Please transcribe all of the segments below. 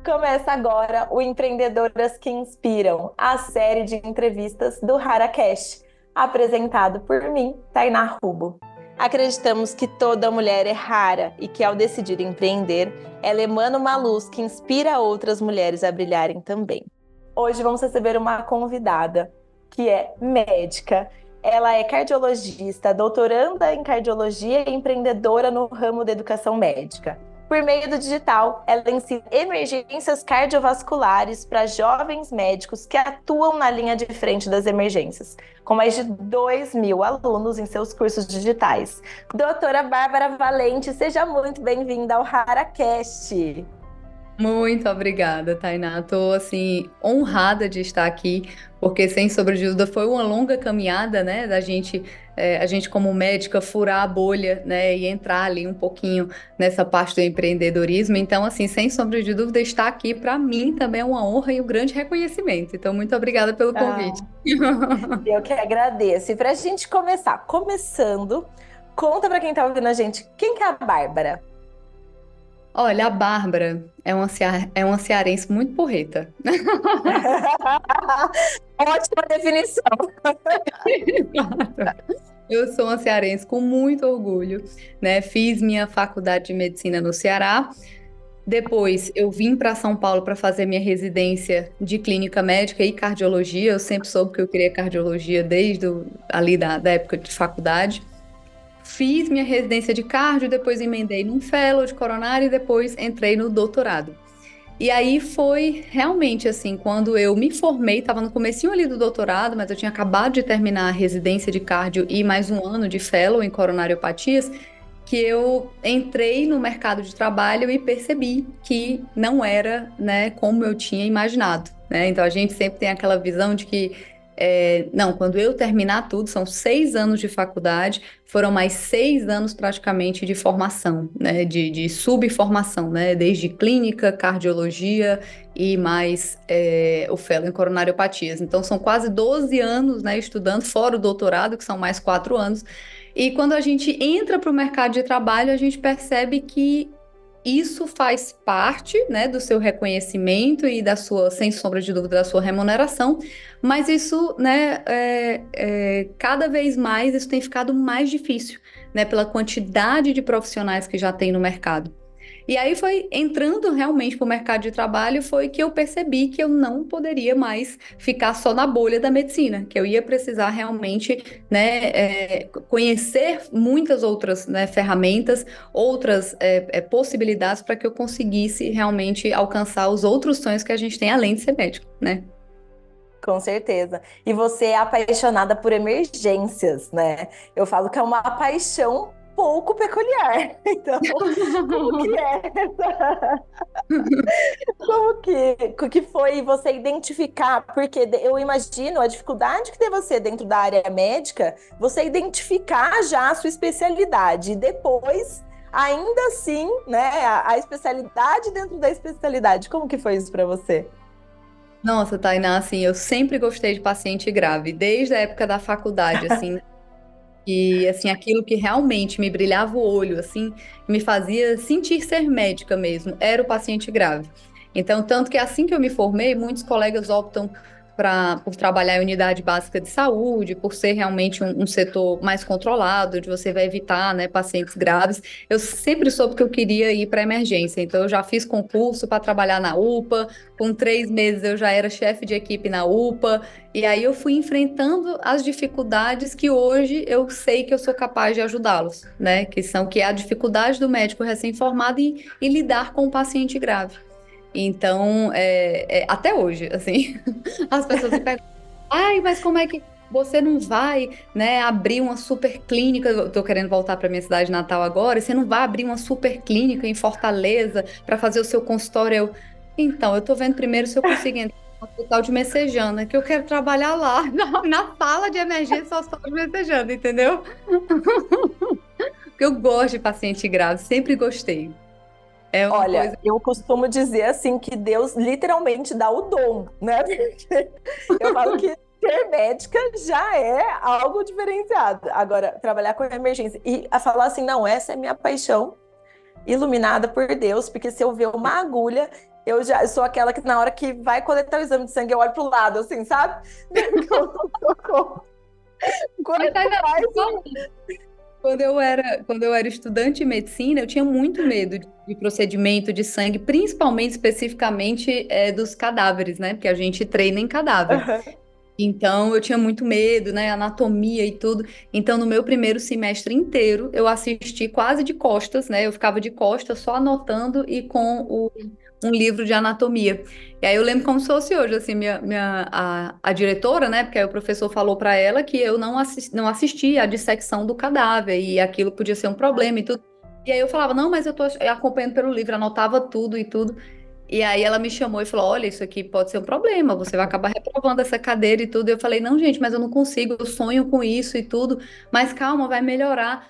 Começa agora o Empreendedoras que Inspiram, a série de entrevistas do HaraCast, apresentado por mim, Tainá Rubo. Acreditamos que toda mulher é rara e que ao decidir empreender, ela emana uma luz que inspira outras mulheres a brilharem também. Hoje vamos receber uma convidada que é médica. Ela é cardiologista, doutoranda em cardiologia e empreendedora no ramo da educação médica. Por meio do digital, ela ensina emergências cardiovasculares para jovens médicos que atuam na linha de frente das emergências, com mais de 2.000 alunos em seus cursos digitais. Doutora Bárbara Valente, seja muito bem-vinda ao HaraCast. Muito obrigada, Tainá. Estou, assim, honrada de estar aqui, porque, sem sombra de dúvida, foi uma longa caminhada, né, da gente, a gente como médica, furar a bolha, né, e entrar ali um pouquinho nessa parte do empreendedorismo. Então, assim, sem sombra de dúvida, estar aqui, para mim, também é uma honra e um grande reconhecimento. Então, muito obrigada pelo convite. Ah, eu que agradeço. E para a gente começar, começando, conta para quem está ouvindo a gente, quem que é a Bárbara? Olha, a Bárbara é uma cearense muito porreta. Ótima definição. Eu sou uma cearense com muito orgulho, né? Fiz minha faculdade de medicina no Ceará. Depois eu vim para São Paulo para fazer minha residência de clínica médica e cardiologia. Eu sempre soube que eu queria cardiologia desde ali da época de faculdade. Fiz minha residência de cardio, depois emendei num fellow de coronária e depois entrei no doutorado. E aí foi realmente assim, quando eu me formei, estava no comecinho ali do doutorado, mas eu tinha acabado de terminar a residência de cardio e mais um ano de fellow em coronariopatias, que eu entrei no mercado de trabalho e percebi que não era, né, como eu tinha imaginado, né? Então a gente sempre tem aquela visão de que não, quando eu terminar tudo, são 6 anos de faculdade, foram mais 6 anos praticamente de formação, né, de subformação, né, desde clínica, cardiologia e mais o fellow em coronariopatias. Então, são quase 12 anos, né, estudando, fora o doutorado, que são mais 4 anos. E quando a gente entra para o mercado de trabalho, a gente percebe que isso faz parte, né, do seu reconhecimento e da sua, sem sombra de dúvida, da sua remuneração, mas isso, né, cada vez mais isso tem ficado mais difícil, né, pela quantidade de profissionais que já tem no mercado. E aí foi entrando realmente para o mercado de trabalho, foi que eu percebi que eu não poderia mais ficar só na bolha da medicina, que eu ia precisar realmente, né, conhecer muitas outras, né, ferramentas, outras possibilidades para que eu conseguisse realmente alcançar os outros sonhos que a gente tem além de ser médico, né? Com certeza. E você é apaixonada por emergências, né? Eu falo que é uma paixão pouco peculiar. Então, como que é essa? Como que foi você identificar? Porque eu imagino a dificuldade que tem você dentro da área médica, você identificar já a sua especialidade e depois, ainda assim, né, a especialidade dentro da especialidade. Como que foi isso para você? Nossa, Tainá, assim, eu sempre gostei de paciente grave, desde a época da faculdade, assim, e assim, aquilo que realmente me brilhava o olho, assim, me fazia sentir ser médica mesmo, era o paciente grave. Então, tanto que assim que eu me formei, muitos colegas optam por trabalhar em unidade básica de saúde, por ser realmente um setor mais controlado, onde você vai evitar, né, pacientes graves. Eu sempre soube que eu queria ir para emergência, então eu já fiz concurso para trabalhar na UPA, com 3 meses eu já era chefe de equipe na UPA, e aí eu fui enfrentando as dificuldades que hoje eu sei que eu sou capaz de ajudá-los, né? Que é a dificuldade do médico recém-formado em lidar com o paciente grave. Então, até hoje, assim, as pessoas me perguntam, ai, mas como é que você não vai, né, abrir uma super clínica? Eu tô querendo voltar para minha cidade natal agora, e você não vai abrir uma super clínica em Fortaleza para fazer o seu consultório? Então, eu tô vendo primeiro se eu consigo entrar no hospital de Messejana, que eu quero trabalhar lá, na sala de emergência do hospital de Messejana, entendeu? Porque eu gosto de paciente grave, sempre gostei. É uma Olha, coisa. eu costumo dizer assim que Deus literalmente dá o dom, né? Porque eu falo que ser médica já é algo diferenciado. Agora, trabalhar com emergência e a falar assim, não, essa é minha paixão, iluminada por Deus, porque se eu ver uma agulha, Eu já sou aquela que na hora que vai coletar o exame de sangue, eu olho pro lado, assim, sabe? Mas Quanto ainda mais... quando eu era estudante de medicina, eu tinha muito medo de procedimento de sangue, principalmente, especificamente, dos cadáveres, né? Porque a gente treina em cadáver. Então, eu tinha muito medo, né? Anatomia e tudo. Então, no meu primeiro semestre inteiro, eu assisti quase de costas, né? Eu ficava de costas só anotando e com um livro de anatomia. E aí eu lembro como se fosse hoje, assim, a diretora, né? Porque aí o professor falou para ela que eu não assisti à dissecção do cadáver e aquilo podia ser um problema e tudo. E aí eu falava, não, mas eu tô acompanhando pelo livro, anotava tudo e tudo. E aí ela me chamou e falou: Olha, isso aqui pode ser um problema, você vai acabar reprovando essa cadeira e tudo. E eu falei: Não, gente, mas eu não consigo, eu sonho com isso e tudo, mas calma, vai melhorar.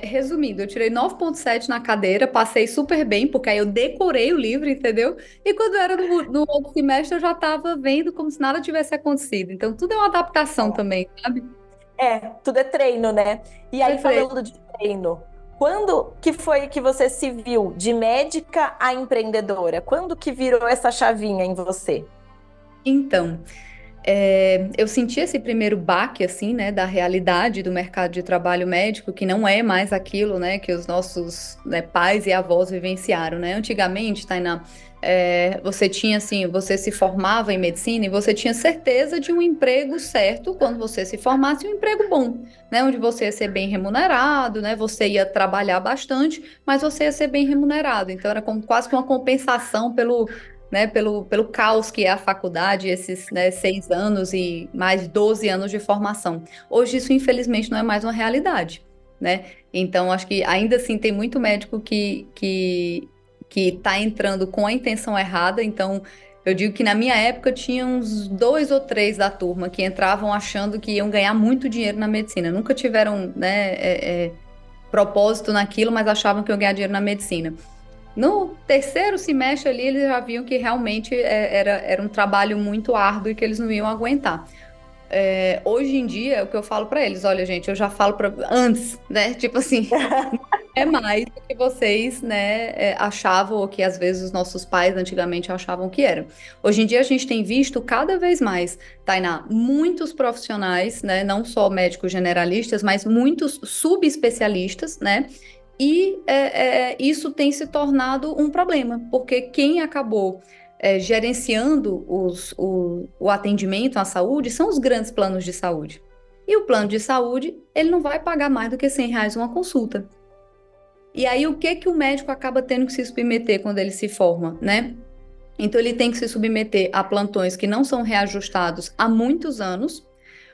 Resumindo, eu tirei 9,7 na cadeira, passei super bem, porque aí eu decorei o livro, entendeu? E quando era no outro semestre, eu já estava vendo como se nada tivesse acontecido. Então, tudo é uma adaptação também, sabe? Tudo é treino, né? E aí, Eu falei, falando de treino, quando que foi que você se viu de médica a empreendedora? Quando que virou essa chavinha em você? então. Eu senti esse primeiro baque, assim, né, da realidade do mercado de trabalho médico, que não é mais aquilo, né, que os nossos, né, pais e avós vivenciaram, né? Antigamente, Tainá, você tinha, assim, você se formava em medicina e você tinha certeza de um emprego certo quando você se formasse, um emprego bom, né, onde você ia ser bem remunerado, né, você ia trabalhar bastante, mas você ia ser bem remunerado. Então, era como quase que uma compensação pelo caos que é a faculdade, esses, né, 6 anos e mais 12 anos de formação. Hoje isso, infelizmente, não é mais uma realidade, né? Então, acho que ainda assim tem muito médico que está entrando com a intenção errada. Então, eu digo que na minha época tinha uns 2 ou 3 da turma que entravam achando que iam ganhar muito dinheiro na medicina. Nunca tiveram, né, propósito naquilo, mas achavam que iam ganhar dinheiro na medicina. No terceiro semestre ali, eles já viam que realmente era um trabalho muito árduo e que eles não iam aguentar. Hoje em dia, é o que eu falo para eles, olha, gente, eu já falo para antes, né? Tipo assim, é mais do que vocês, né, achavam, ou que às vezes os nossos pais antigamente achavam que era. Hoje em dia a gente tem visto cada vez mais, Tainá, muitos profissionais, né, não só médicos generalistas, mas muitos subespecialistas, né? E isso tem se tornado um problema, porque quem acabou gerenciando o atendimento à saúde são os grandes planos de saúde. E o plano de saúde, ele não vai pagar mais do que R$ 100 uma consulta. E aí, o que que o médico acaba tendo que se submeter quando ele se forma, né? Então, ele tem que se submeter a plantões que não são reajustados há muitos anos,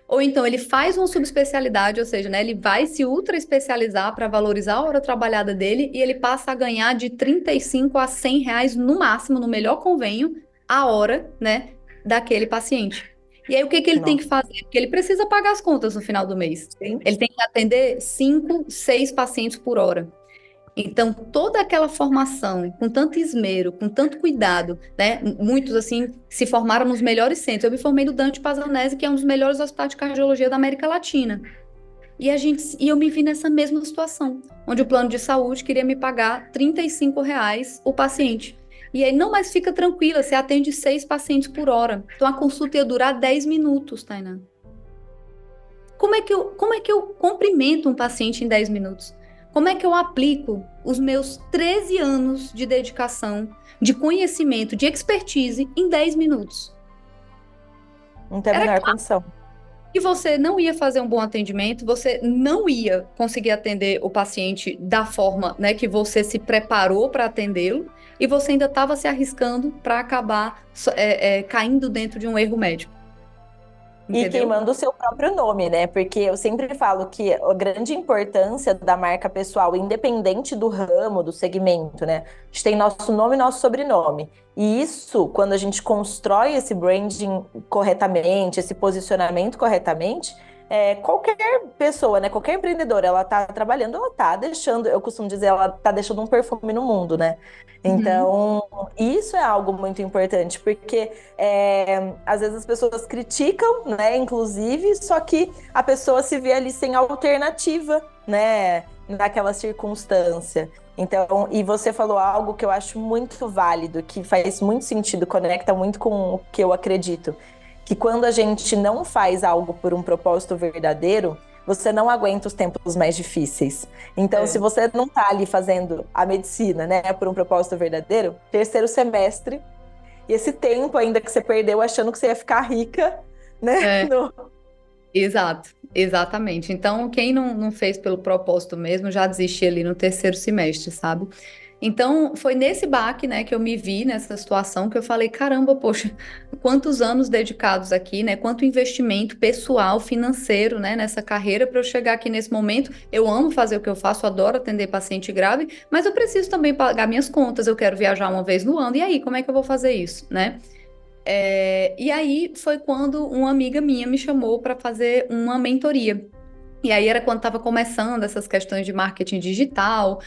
ou então ele faz uma subespecialidade, ou seja, né, ele vai se ultra especializar para valorizar a hora trabalhada dele e ele passa a ganhar de 35 a R$ 100 no máximo, no melhor convênio, a hora, né, daquele paciente. E aí o que que ele tem que Nossa, fazer? Porque ele precisa pagar as contas no final do mês. sim. Ele tem que atender 5, 6 pacientes por hora. Então, toda aquela formação, com tanto esmero, com tanto cuidado, né? Muitos, assim, se formaram nos melhores centros. Eu me formei no Dante Pazzanese, que é um dos melhores hospitais de cardiologia da América Latina. E eu me vi nessa mesma situação, onde o plano de saúde queria me pagar R$ 35 o paciente. E aí, não, mas fica tranquila, você atende 6 pacientes por hora. Então, a consulta ia durar 10 minutos, Tainá. Como é que eu cumprimento um paciente em 10 minutos? Como é que eu aplico os meus 13 anos de dedicação, de conhecimento, de expertise em 10 minutos? Não tem a Era menor claro condição. que você não ia fazer um bom atendimento, você não ia conseguir atender o paciente da forma, né, que você se preparou para atendê-lo, e você ainda estava se arriscando para acabar caindo dentro de um erro médico, E entendeu? queimando o seu próprio nome, né? Porque eu sempre falo que a grande importância da marca pessoal, independente do ramo, do segmento, né? A gente tem nosso nome e nosso sobrenome. E isso, quando a gente constrói esse branding corretamente, esse posicionamento corretamente, qualquer pessoa, né? Qualquer empreendedora, ela tá trabalhando, ela tá deixando, eu costumo dizer, ela tá deixando um perfume no mundo, né? Uhum. Então, isso é algo muito importante, porque às vezes as pessoas criticam, né? Inclusive, só que a pessoa se vê ali sem alternativa, né? Naquela circunstância. Então, e você falou algo que eu acho muito válido, que faz muito sentido, conecta muito com o que eu acredito, que quando a gente não faz algo por um propósito verdadeiro, você não aguenta os tempos mais difíceis. Então, se É. você não está ali fazendo a medicina, né, por um propósito verdadeiro, terceiro semestre, e esse tempo ainda que você perdeu achando que você ia ficar rica, né? É. Exato, exatamente. Então, quem não fez pelo propósito mesmo, já desistiu ali no terceiro semestre, sabe? Então, foi nesse baque, né, que eu me vi nessa situação que eu falei, caramba, poxa, quantos anos dedicados aqui, né? Quanto investimento pessoal, financeiro, né, nessa carreira para eu chegar aqui nesse momento. Eu amo fazer o que eu faço, adoro atender paciente grave, mas eu preciso também pagar minhas contas, eu quero viajar uma vez no ano. E aí, como é que eu vou fazer isso, né? E aí foi quando uma amiga minha me chamou para fazer uma mentoria. E aí era quando estava começando essas questões de marketing digital,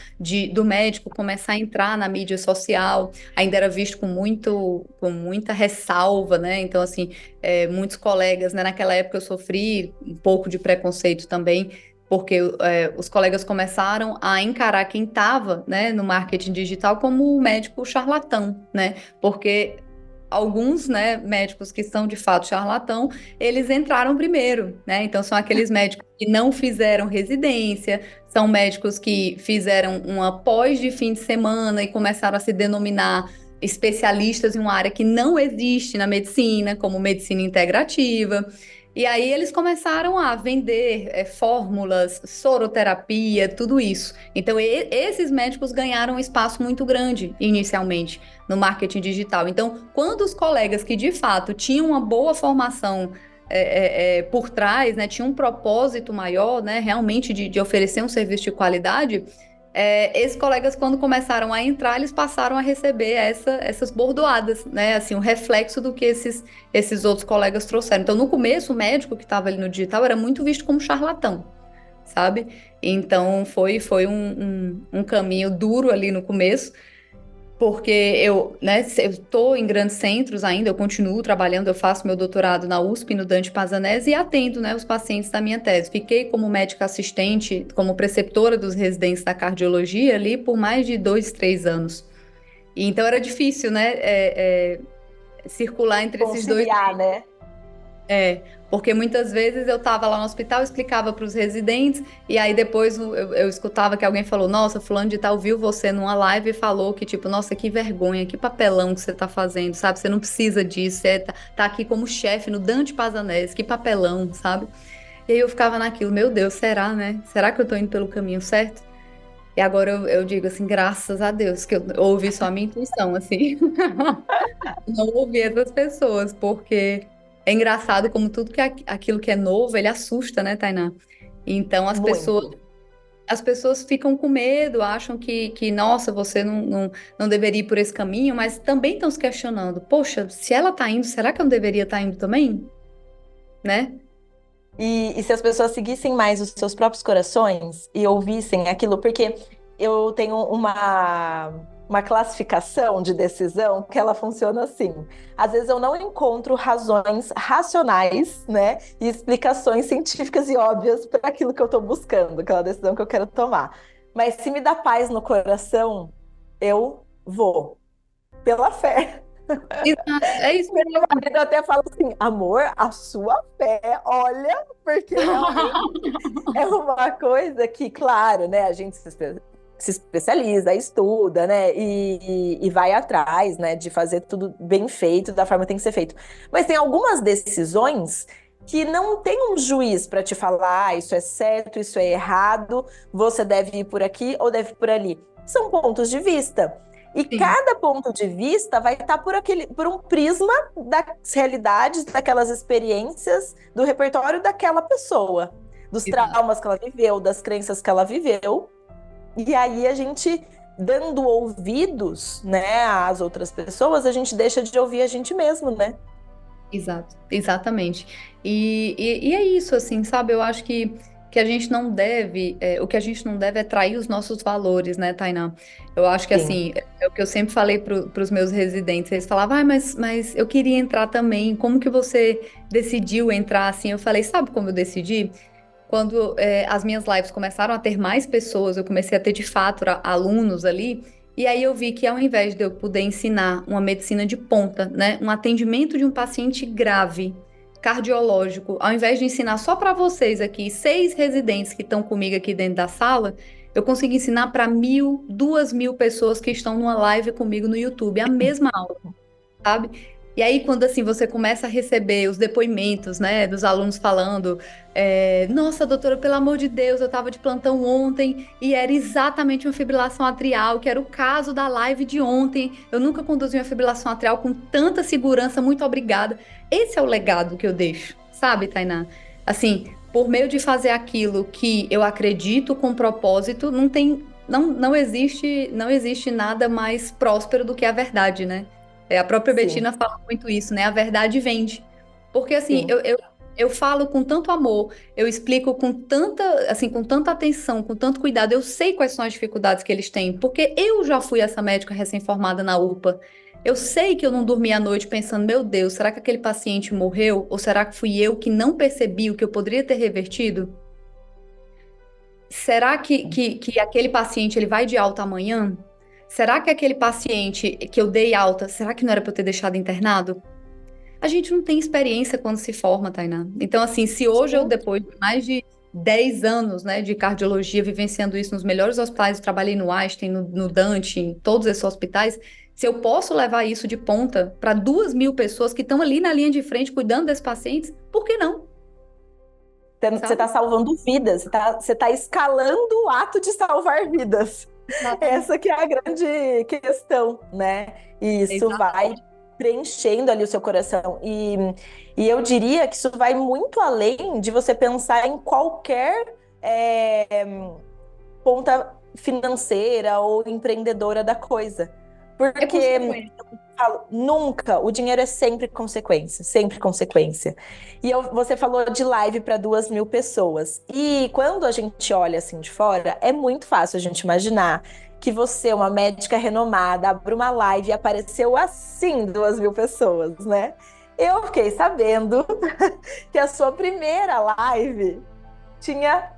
do médico começar a entrar na mídia social, ainda era visto com muita ressalva, né? Então, assim, muitos colegas, né? Naquela época eu sofri um pouco de preconceito também, porque os colegas começaram a encarar quem estava, né, no marketing digital como o médico charlatão, né? Porque alguns, né, médicos que são de fato charlatão, eles entraram primeiro, né? Então são aqueles médicos que não fizeram residência, são médicos que fizeram uma pós de fim de semana e começaram a se denominar especialistas em uma área que não existe na medicina, como medicina integrativa. E aí eles começaram a vender fórmulas, soroterapia, tudo isso. Então esses médicos ganharam um espaço muito grande inicialmente no marketing digital. Então, quando os colegas que de fato tinham uma boa formação por trás, né, tinham um propósito maior, né, realmente de oferecer um serviço de qualidade, esses colegas, quando começaram a entrar, eles passaram a receber essas bordoadas, né, assim, o reflexo do que esses outros colegas trouxeram. Então, no começo, o médico que estava ali no digital era muito visto como charlatão, sabe? Então, foi um caminho duro ali no começo, porque eu estou em grandes centros ainda, eu continuo trabalhando, eu faço meu doutorado na USP, no Dante Pazanese, e atendo, né, os pacientes da minha tese. Fiquei como médica assistente, como preceptora dos residentes da cardiologia ali por mais de 2, 3 anos. E então era difícil, né, circular entre esses dois. Conciliar, né? Porque muitas vezes eu estava lá no hospital, explicava para os residentes, e aí depois eu escutava que alguém falou, nossa, fulano de tal viu você numa live e falou que, tipo, nossa, que vergonha, que papelão que você está fazendo, sabe? Você não precisa disso, você tá aqui como chefe no Dante Pazanese, que papelão, sabe? E aí eu ficava naquilo, meu Deus, será, né? Será que eu tô indo pelo caminho certo? E agora eu digo assim, graças a Deus, que eu ouvi só a minha intuição, assim. Não ouvir essas pessoas, porque é engraçado como tudo que aquilo que é novo, ele assusta, né, Tainá? Então Muito. as pessoas ficam com medo, acham que nossa, você não deveria ir por esse caminho, mas também estão se questionando, poxa, se ela tá indo, será que eu não deveria estar indo também? Né? E se as pessoas seguissem mais os seus próprios corações e ouvissem aquilo, porque eu tenho uma classificação de decisão que ela funciona assim. Às vezes eu não encontro razões racionais, né, e explicações científicas e óbvias para aquilo que eu estou buscando, aquela decisão que eu quero tomar. Mas se me dá paz no coração, eu vou, pela fé. Exato, é isso Meu mesmo. marido até fala assim, amor, a sua fé, olha, porque realmente é uma coisa que, claro, né, a gente se especializa, estuda, né, e vai atrás, né, de fazer tudo bem feito, da forma que tem que ser feito. Mas tem algumas decisões que não tem um juiz para te falar, ah, isso é certo, isso é errado, você deve ir por aqui ou deve ir por ali. São pontos de vista. E Sim, cada ponto de vista vai estar por um prisma das realidades, daquelas experiências, do repertório daquela pessoa, dos exato. traumas que ela viveu, das crenças que ela viveu. E aí a gente, dando ouvidos, né, às outras pessoas, a gente deixa de ouvir a gente mesmo, né? Exato, exatamente. E é isso, assim, sabe? Eu acho que a gente não deve, o que a gente não deve é trair os nossos valores, né, Tainá? Eu acho que, Sim. assim, é o que eu sempre falei para os meus residentes. Eles falavam, ah, mas eu queria entrar também. Como que você decidiu entrar assim? Eu falei, sabe como eu decidi? quando as minhas lives começaram a ter mais pessoas, eu comecei a ter de fato alunos ali, e aí eu vi que ao invés de eu poder ensinar uma medicina de ponta, né, um atendimento de um paciente grave, cardiológico, ao invés de ensinar só para vocês aqui, 6 residentes que estão comigo aqui dentro da sala, eu consegui ensinar para 1.000, 2.000 pessoas que estão numa live comigo no YouTube, a mesma aula, sabe? E aí, quando assim você começa a receber os depoimentos, né, dos alunos falando, nossa, doutora, pelo amor de Deus, eu estava de plantão ontem e era exatamente uma fibrilação atrial, que era o caso da live de ontem. Eu nunca conduzi uma fibrilação atrial com tanta segurança, muito obrigada. Esse é o legado que eu deixo, sabe, Tainá? Assim, por meio de fazer aquilo que eu acredito com propósito, não existe nada mais próspero do que a verdade, né? A própria Sim, Bettina fala muito isso, né? A verdade vende. Porque assim, sim. eu falo com tanto amor, eu explico com tanta, assim, com tanta atenção, com tanto cuidado, eu sei quais são as dificuldades que eles têm, porque eu já fui essa médica recém-formada na UPA. Eu sei que eu não dormi à noite pensando, meu Deus, será que aquele paciente morreu? Ou será que fui eu que não percebi o que eu poderia ter revertido? Será que aquele paciente ele vai de alta amanhã? Será que aquele paciente que eu dei alta, será que não era para eu ter deixado internado? A gente não tem experiência quando se forma, Tainá. Então, assim, se hoje eu, Sim. depois de mais de 10 anos, né, de cardiologia, vivenciando isso nos melhores hospitais, eu trabalhei no Einstein, no Dante, em todos esses hospitais, se eu posso levar isso de ponta para 2.000 pessoas que estão ali na linha de frente cuidando desses pacientes, por que não? Você está Sabe? salvando vidas, você tá escalando o ato de salvar vidas. Exatamente. Essa que é a grande questão, né? E isso vai Exatamente. preenchendo ali o seu coração. E eu diria que isso vai muito além de você pensar em qualquer ponta financeira ou empreendedora da coisa. É Porque consequência. falo, nunca, o dinheiro é sempre consequência, sempre consequência. E você falou de live para 2.000 pessoas. E quando a gente olha assim de fora, é muito fácil a gente imaginar que você, uma médica renomada, abre uma live e apareceu assim 2.000 pessoas, né? Eu fiquei sabendo que a sua primeira live tinha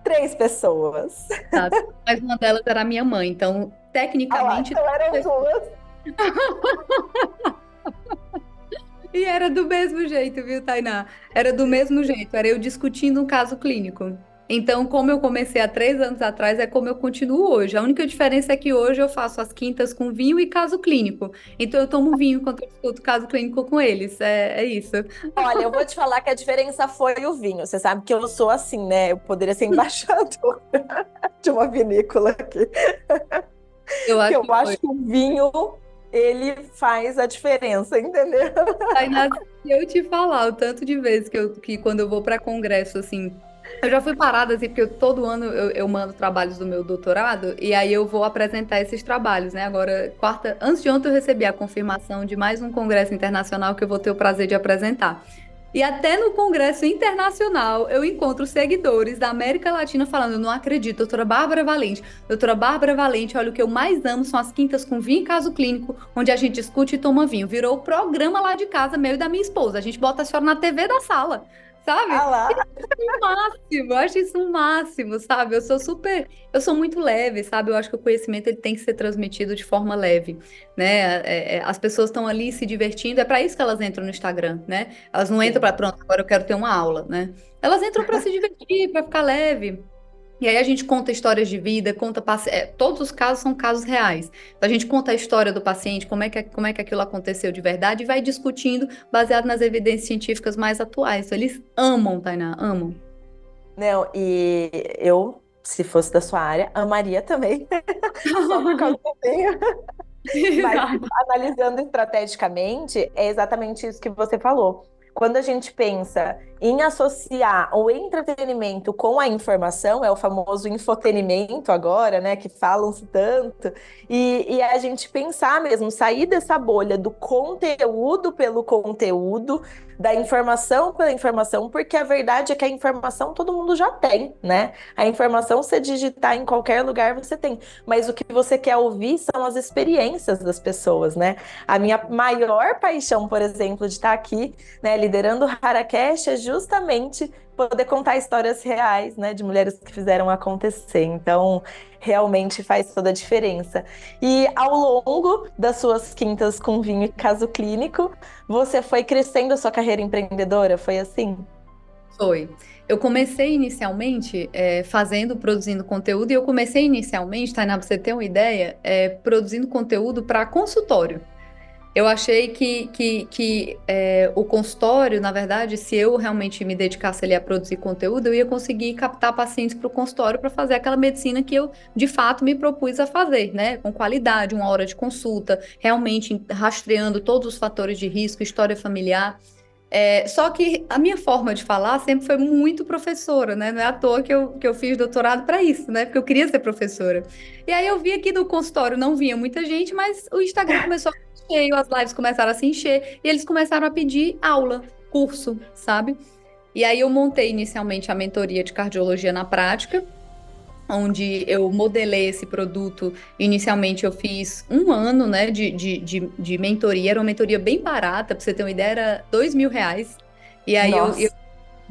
3 pessoas. Sabe? Mas uma delas era a minha mãe, então, Ah lá, tecnicamente, então eram 2. e era do mesmo jeito, viu, Tainá? Era do mesmo jeito, era eu discutindo um caso clínico. Então, como eu comecei há 3 anos atrás, é como eu continuo hoje. A única diferença é que hoje eu faço as quintas com vinho e caso clínico. Então, eu tomo vinho enquanto eu discuto caso clínico com eles. É isso. Olha, eu vou te falar que a diferença foi o vinho. Você sabe que eu sou assim, né? Eu poderia ser embaixadora de uma vinícola aqui. Eu Que acho eu que foi. acho que o vinho, ele faz a diferença, entendeu? Tainá, se eu te falar o tanto de vezes que quando eu vou para congresso, assim, eu já fui parada, assim, porque todo ano eu mando trabalhos do meu doutorado, e aí eu vou apresentar esses trabalhos, né? Agora, antes de ontem eu recebi a confirmação de mais um congresso internacional que eu vou ter o prazer de apresentar. E até no congresso internacional eu encontro seguidores da América Latina falando, eu não acredito, doutora Bárbara Valente, olha, o que eu mais amo são as quintas com vinho e caso clínico, onde a gente discute e toma vinho. Virou o programa lá de casa, meu e da minha esposa. A gente bota a senhora na TV da sala, sabe? Ah lá. O máximo, eu acho isso o máximo, sabe? Eu sou muito leve, sabe? Eu acho que o conhecimento ele tem que ser transmitido de forma leve, né? As pessoas estão ali se divertindo, é para isso que elas entram no Instagram, né? Elas não entram Sim. para pronto, agora eu quero ter uma aula, né? Elas entram para se divertir, para ficar leve. E aí a gente conta histórias de vida, todos os casos são casos reais. Então a gente conta a história do paciente, como é que aquilo aconteceu de verdade e vai discutindo baseado nas evidências científicas mais atuais. Então, eles amam, Tainá, amam. Não, e eu, se fosse da sua área, amaria também, só por causa do vinho. Mas Exato. analisando estrategicamente, é exatamente isso que você falou. Quando a gente pensa em associar o entretenimento com a informação, é o famoso infotenimento agora, né, que falam-se tanto, e a gente pensar mesmo, sair dessa bolha do conteúdo pelo conteúdo, da informação pela informação, porque a verdade é que a informação todo mundo já tem, né? A informação, você digitar em qualquer lugar, você tem. Mas o que você quer ouvir são as experiências das pessoas, né? A minha maior paixão, por exemplo, de estar aqui, né, liderando o HaraCast é justamente poder contar histórias reais, né, de mulheres que fizeram acontecer. Então, realmente faz toda a diferença. E ao longo das suas quintas com vinho e caso clínico, você foi crescendo a sua carreira empreendedora? Foi assim? Foi. Eu comecei inicialmente produzindo conteúdo, e eu comecei inicialmente, Tainá, pra você ter uma ideia, produzindo conteúdo para consultório. Eu achei que o consultório, na verdade, se eu realmente me dedicasse ali a produzir conteúdo, eu ia conseguir captar pacientes para o consultório para fazer aquela medicina que eu, de fato, me propus a fazer, né? Com qualidade, 1 hora de consulta, realmente rastreando todos os fatores de risco, história familiar. Só que a minha forma de falar sempre foi muito professora, né? Não é à toa que eu fiz doutorado para isso, né? Porque eu queria ser professora. E aí eu vi aqui no consultório não vinha muita gente, mas o Instagram começou a ficar cheio, as lives começaram a se encher, e eles começaram a pedir aula, curso, sabe? E aí eu montei inicialmente a mentoria de cardiologia na prática, onde eu modelei esse produto. Inicialmente eu fiz 1 ano, né, de mentoria, era uma mentoria bem barata, para você ter uma ideia, era R$ 2.000. E aí eu Nossa. R$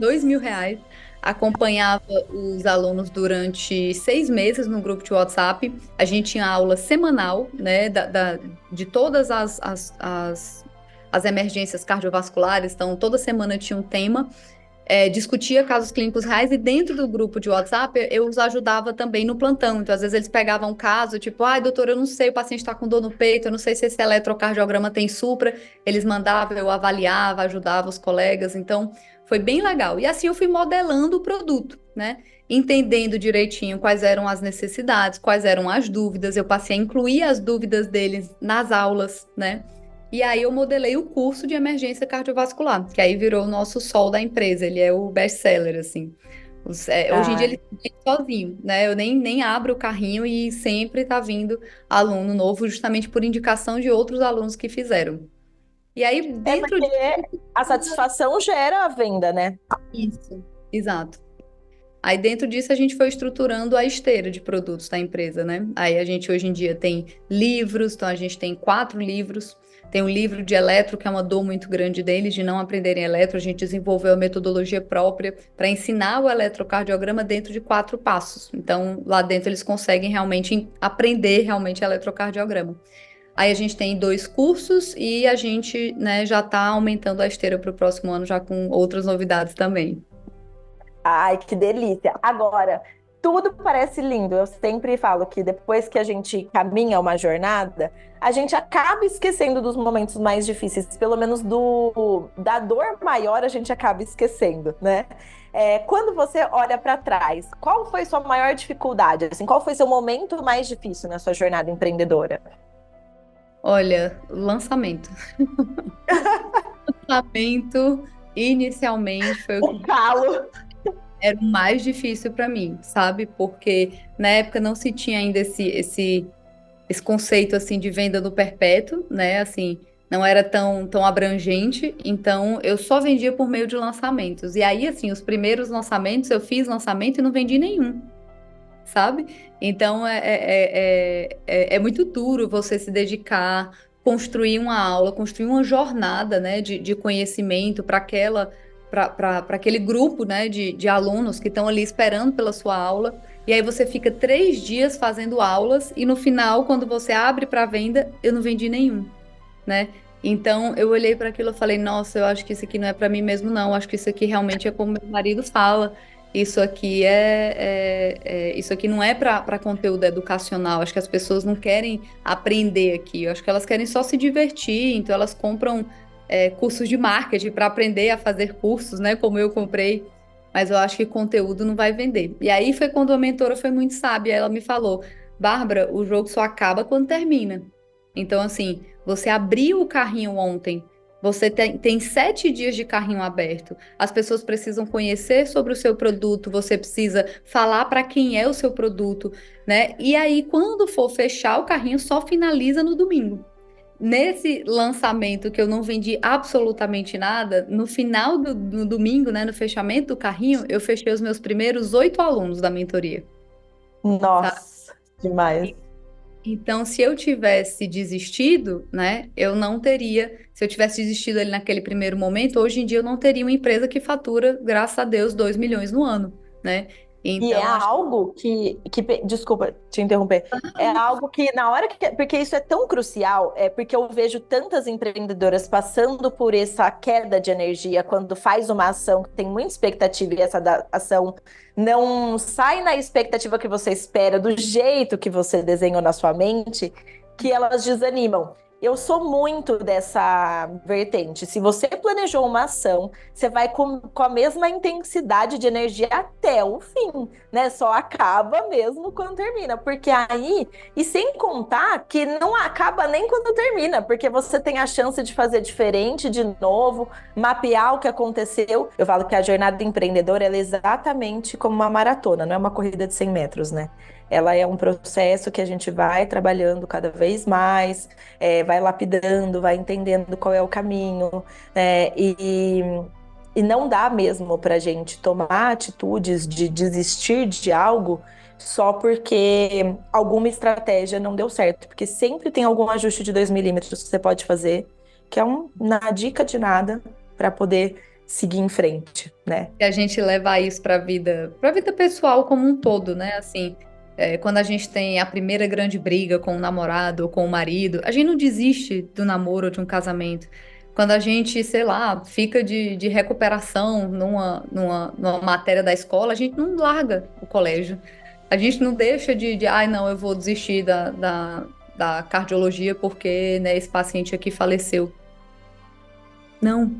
2.000, acompanhava os alunos durante 6 meses no grupo de WhatsApp. A gente tinha aula semanal, né, de todas as emergências cardiovasculares, então toda semana tinha um tema. Discutia casos clínicos reais, e dentro do grupo de WhatsApp eu os ajudava também no plantão. Então, às vezes eles pegavam um caso, tipo, ai, doutor, eu não sei, o paciente está com dor no peito, eu não sei se esse eletrocardiograma tem supra. Eles mandavam, eu avaliava, ajudava os colegas. Então, foi bem legal. E assim eu fui modelando o produto, né? Entendendo direitinho quais eram as necessidades, quais eram as dúvidas. Eu passei a incluir as dúvidas deles nas aulas, né? E aí eu modelei o curso de emergência cardiovascular, que aí virou o nosso sol da empresa, ele é o best-seller, assim. Hoje em dia ele vem sozinho, né? Eu nem abro o carrinho e sempre tá vindo aluno novo, justamente por indicação de outros alunos que fizeram. E aí, É dentro porque a satisfação gera a venda, né? disso, exato. Aí dentro disso a gente foi estruturando a esteira de produtos da empresa, né? Aí a gente hoje em dia tem livros, então a gente tem 4 livros. Tem um livro de eletro, que é uma dor muito grande deles, de não aprenderem eletro. A gente desenvolveu a metodologia própria para ensinar o eletrocardiograma dentro de 4 passos. Então, lá dentro eles conseguem realmente aprender realmente eletrocardiograma. Aí a gente tem 2 cursos e a gente, né, já está aumentando a esteira para o próximo ano, já com outras novidades também. Ai, que delícia. Agora, tudo parece lindo. Eu sempre falo que depois que a gente caminha uma jornada, a gente acaba esquecendo dos momentos mais difíceis, pelo menos da dor maior a gente acaba esquecendo, né? Quando você olha para trás, qual foi sua maior dificuldade? Assim, qual foi seu momento mais difícil na sua jornada empreendedora? Olha, lançamento. Lançamento, inicialmente, foi o O que calo. era o mais difícil para mim, sabe? Porque na época não se tinha ainda esse conceito assim de venda no perpétuo, né? Assim, não era tão abrangente, então eu só vendia por meio de lançamentos. E aí, assim, os primeiros lançamentos eu fiz lançamento e não vendi nenhum, sabe? Então é muito duro você se dedicar, construir uma aula, construir uma jornada, né, de conhecimento para aquele grupo, né, de alunos que estão ali esperando pela sua aula. E aí você fica 3 dias fazendo aulas e no final, quando você abre para venda, eu não vendi nenhum, né? Então eu olhei para aquilo e falei, nossa, eu acho que isso aqui não é para mim mesmo, não. Acho que isso aqui realmente é como meu marido fala. Isso aqui isso aqui não é para conteúdo educacional. Acho que as pessoas não querem aprender aqui. Eu acho que elas querem só se divertir. Então elas compram cursos de marketing para aprender a fazer cursos, né? Como eu comprei. Mas eu acho que conteúdo não vai vender. E aí foi quando a mentora foi muito sábia. Ela me falou, Bárbara, o jogo só acaba quando termina. Então, assim, você abriu o carrinho ontem, você tem 7 dias de carrinho aberto. As pessoas precisam conhecer sobre o seu produto, você precisa falar para quem é o seu produto, né? E aí, quando for fechar o carrinho, só finaliza no domingo. Nesse lançamento que eu não vendi absolutamente nada, no final do domingo, né, no fechamento do carrinho, eu fechei os meus primeiros 8 alunos da mentoria, sabe? Nossa, demais. Então, se eu tivesse desistido, né, eu não teria. Se eu tivesse desistido ali naquele primeiro momento, hoje em dia eu não teria uma empresa que fatura, graças a Deus, 2 milhões no ano, né? E é Então, acho algo desculpa te interromper, é algo que na hora que, porque isso é tão crucial, é porque eu vejo tantas empreendedoras passando por essa queda de energia quando faz uma ação que tem muita expectativa e essa ação não sai na expectativa que você espera, do jeito que você desenhou na sua mente, que elas desanimam. Eu sou muito dessa vertente. Se você planejou uma ação, você vai com a mesma intensidade de energia até o fim, né? Só acaba mesmo quando termina. Porque aí, e sem contar que não acaba nem quando termina, porque você tem a chance de fazer diferente de novo, mapear o que aconteceu. Eu falo que a jornada empreendedora ela é exatamente como uma maratona, não é uma corrida de 100 metros, né? Ela é um processo que a gente vai trabalhando cada vez mais, vai lapidando, vai entendendo qual é o caminho, e não dá mesmo para a gente tomar atitudes de desistir de algo só porque alguma estratégia não deu certo, porque sempre tem algum ajuste de 2 milímetros que você pode fazer, que é uma dica de nada para poder seguir em frente, né? que a gente levar isso para a vida pessoal como um todo, né? Assim, quando a gente tem a primeira grande briga com o namorado ou com o marido, a gente não desiste do namoro ou de um casamento. Quando a gente, sei lá, fica de recuperação numa matéria da escola, a gente não larga o colégio. A gente não deixa ai, não, eu vou desistir da cardiologia porque, né, esse paciente aqui faleceu. Não.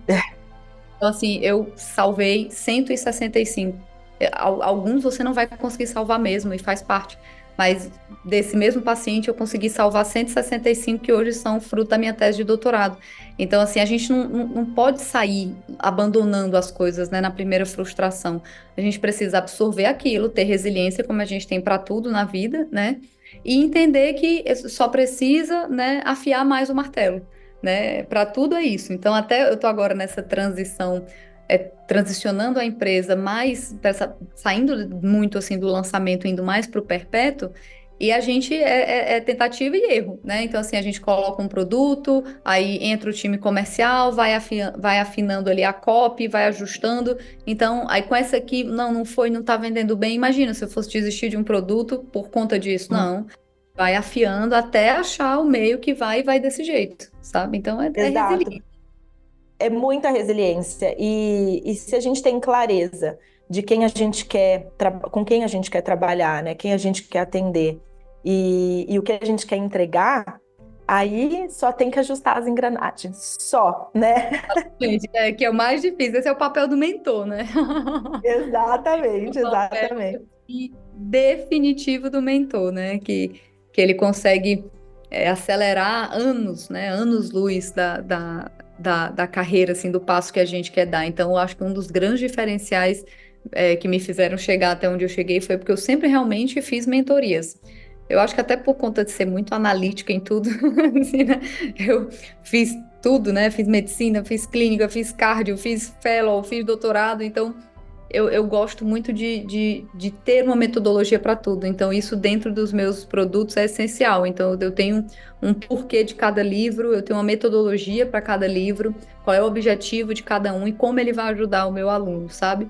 Então, assim, eu salvei 165. Alguns você não vai conseguir salvar mesmo, e faz parte. Mas desse mesmo paciente, eu consegui salvar 165 que hoje são fruto da minha tese de doutorado. Então, assim, a gente não pode sair abandonando as coisas, né, na primeira frustração. A gente precisa absorver aquilo, ter resiliência, como a gente tem para tudo na vida, né? E entender que só precisa, né, afiar mais o martelo, né? Para tudo é isso. Então, até eu estou agora nessa transição, transicionando a empresa mais, saindo muito assim do lançamento, indo mais para o perpétuo, e a gente é tentativa e erro, né? Então, assim, a gente coloca um produto, aí entra o time comercial, vai afinando ali a copy, vai ajustando. Então, aí com essa aqui, não foi, não está vendendo bem. Imagina se eu fosse desistir de um produto por conta disso. Não, vai afiando até achar o meio que vai e vai desse jeito, sabe? Então é Exato. resiliente. É muita resiliência. E se a gente tem clareza de quem a gente quer, com quem a gente quer trabalhar, né? Quem a gente quer atender e o que a gente quer entregar, aí só tem que ajustar as engrenagens. Só, né? Gente, que é o mais difícil. Esse é o papel do mentor, né? Exatamente, O papel exatamente. definitivo do mentor, né? Que ele consegue acelerar anos, né? Anos-luz da carreira, assim, do passo que a gente quer dar. Então, eu acho que um dos grandes diferenciais que me fizeram chegar até onde eu cheguei foi porque eu sempre realmente fiz mentorias. Eu acho que até por conta de ser muito analítica em tudo, assim, né? Eu fiz tudo, né? Fiz medicina, fiz clínica, fiz cardio, fiz fellow, fiz doutorado, então eu gosto muito de ter uma metodologia para tudo. Então, isso dentro dos meus produtos é essencial. Então, eu tenho um porquê de cada livro, eu tenho uma metodologia para cada livro, qual é o objetivo de cada um e como ele vai ajudar o meu aluno, sabe?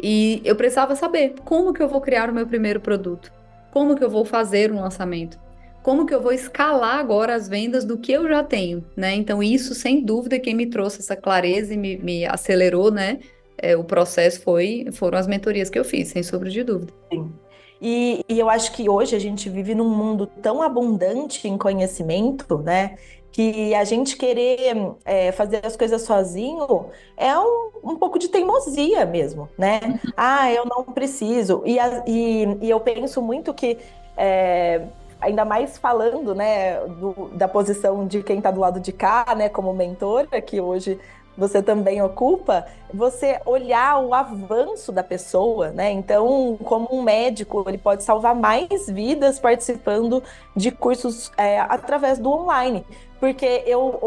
E eu precisava saber como que eu vou criar o meu primeiro produto, como que eu vou fazer um lançamento, como que eu vou escalar agora as vendas do que eu já tenho, né? Então, isso, sem dúvida, quem me trouxe essa clareza e me acelerou, né? O processo foram as mentorias que eu fiz, sem sombra de dúvida. Sim. E eu acho que hoje a gente vive num mundo tão abundante em conhecimento, né? Que a gente querer fazer as coisas sozinho é um pouco de teimosia mesmo, né? Ah, eu não preciso. E eu penso muito que, ainda mais falando, né, da posição de quem está do lado de cá, né, como mentora, que hoje você também ocupa, você olhar o avanço da pessoa, né? Então, como um médico, ele pode salvar mais vidas participando de cursos através do online. Porque eu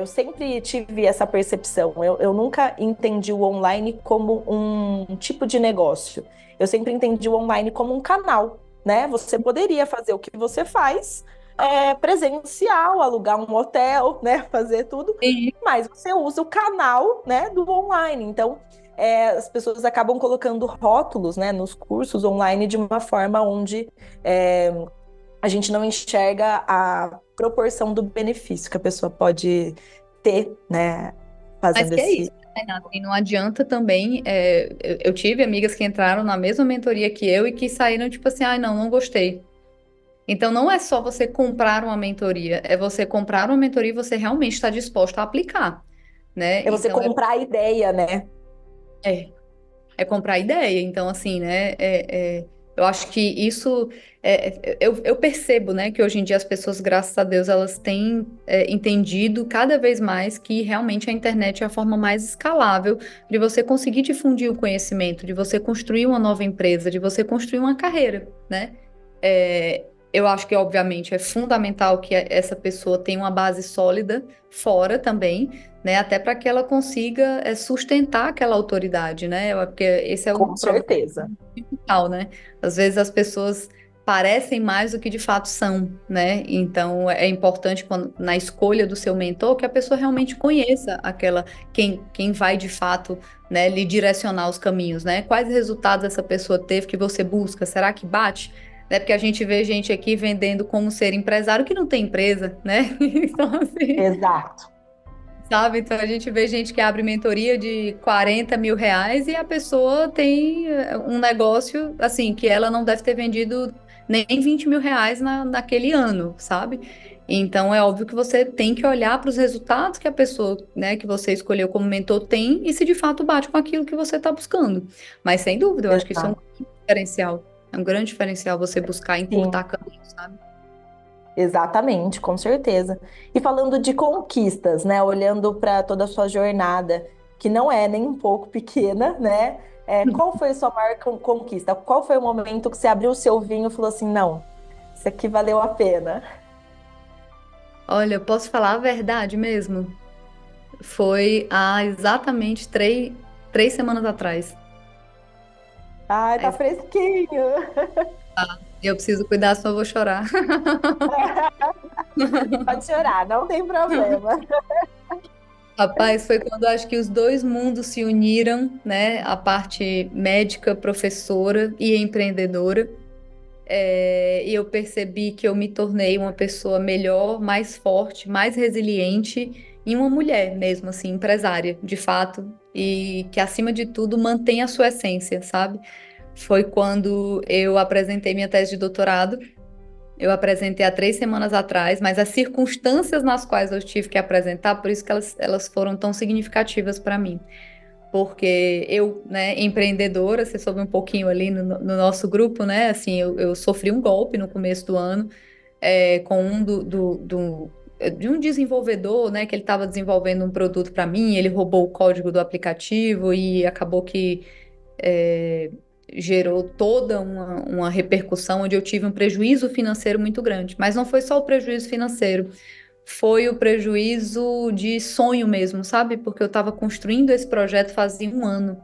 sempre tive essa percepção. Eu nunca entendi o online como um tipo de negócio. Eu sempre entendi o online como um canal, né? Você poderia fazer o que você faz presencial, alugar um hotel, né? Fazer tudo, E mas você usa o canal, né, do online. Então, as pessoas acabam colocando rótulos, né, nos cursos online de uma forma onde a gente não enxerga a proporção do benefício que a pessoa pode ter, né, Mas fazendo que é isso, esse. né, Renata? E não adianta também. Eu tive amigas que entraram na mesma mentoria que eu e que saíram tipo assim, ai, não gostei. Então não é só você comprar uma mentoria, é você comprar uma mentoria e você realmente está disposto a aplicar, né? É você Então comprar a ideia, né? é, é comprar ideia. Então, assim, né? Eu acho que isso. Eu percebo, né, que hoje em dia as pessoas, graças a Deus, elas têm entendido cada vez mais que realmente a internet é a forma mais escalável de você conseguir difundir o conhecimento, de você construir uma nova empresa, de você construir uma carreira, né? Eu acho que, obviamente, é fundamental que essa pessoa tenha uma base sólida fora também, né? Até para que ela consiga sustentar aquela autoridade, né? Porque esse é Com um problema certeza. principal, né? Às vezes as pessoas parecem mais do que de fato são, né? Então é importante na escolha do seu mentor que a pessoa realmente conheça quem vai de fato, né, lhe direcionar os caminhos, né? Quais resultados essa pessoa teve que você busca? Será que bate? Né? Porque a gente vê gente aqui vendendo como ser empresário que não tem empresa, né? Então, assim, Exato. sabe? Então a gente vê gente que abre mentoria de R$ 40.000 e a pessoa tem um negócio, assim, que ela não deve ter vendido nem R$ 20.000 naquele ano, sabe? Então é óbvio que você tem que olhar para os resultados que a pessoa, né, que você escolheu como mentor tem e se de fato bate com aquilo que você está buscando. Mas sem dúvida, eu acho que isso é um Exato. grande diferencial. É um grande diferencial você buscar encurtar Sim. caminhos, sabe? Exatamente, com certeza. E falando de conquistas, né? Olhando para toda a sua jornada, que não é nem um pouco pequena, né? Qual foi a sua maior conquista? Qual foi o momento que você abriu o seu vinho e falou assim: não, isso aqui valeu a pena? Olha, eu posso falar a verdade mesmo? Foi há exatamente 3 semanas atrás. Ai, tá Mas fresquinho. eu preciso cuidar, senão eu vou chorar. Pode chorar, não tem problema. Rapaz, foi quando acho que os dois mundos se uniram, né? A parte médica, professora e empreendedora. E eu percebi que eu me tornei uma pessoa melhor, mais forte, mais resiliente e uma mulher mesmo, assim, empresária, de fato, e que acima de tudo mantém a sua essência, sabe? Foi quando eu apresentei minha tese de doutorado. Eu apresentei há 3 semanas atrás, mas as circunstâncias nas quais eu tive que apresentar, por isso que elas foram tão significativas para mim. Porque eu, né, empreendedora, você soube um pouquinho ali no nosso grupo, né? Assim, eu sofri um golpe no começo do ano, com de um desenvolvedor, né, que ele estava desenvolvendo um produto para mim, ele roubou o código do aplicativo e acabou que é, gerou toda uma repercussão onde eu tive um prejuízo financeiro muito grande. Mas não foi só o prejuízo financeiro, foi o prejuízo de sonho mesmo, sabe? Porque eu estava construindo esse projeto fazia um ano.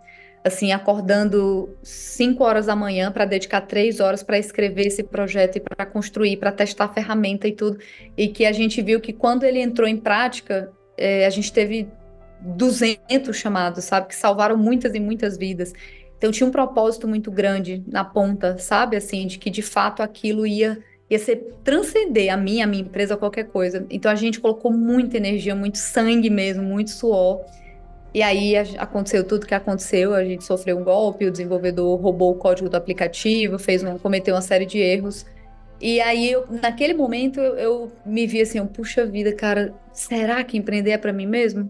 Assim, acordando 5 horas da manhã para dedicar 3 horas para escrever esse projeto e para construir, para testar a ferramenta e tudo. E que a gente viu que quando ele entrou em prática, a gente teve 200 chamados, sabe? Que salvaram muitas e muitas vidas. Então tinha um propósito muito grande na ponta, sabe? Assim, de que de fato aquilo ia ser transcender a minha empresa, qualquer coisa. Então a gente colocou muita energia, muito sangue mesmo, muito suor. E aí aconteceu tudo que aconteceu, a gente sofreu um golpe, o desenvolvedor roubou o código do aplicativo, cometeu uma série de erros. E aí, naquele momento, eu me vi assim, puxa vida, cara, será que empreender é para mim mesmo?